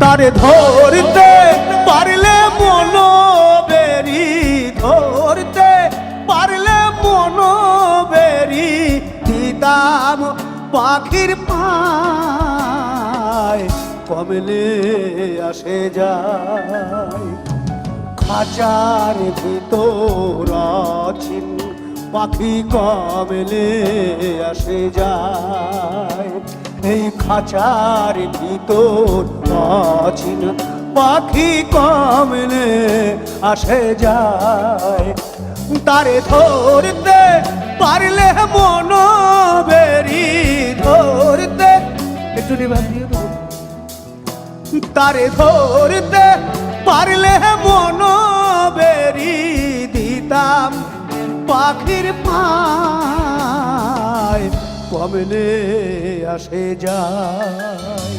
তারে ধরতে পারলে মন বেরি, ধরতে পারলে মন বেরি দিতাম পাখির পায়, কমলে আসে যায়। খাঁচার ভিতর আছেন পাখি, কমলে আসে যায়। এই খাঁচার ভিতর আছেন পাখি, কমলে আসে যায়। তারে ধরতে পারলে মন বেরি, ধরতে একটু নিবাস দিয়ে দেবো। তারে ধরতে পারলে মন বেরি দিতাম পাখির পায়, কমলে আসে যায়।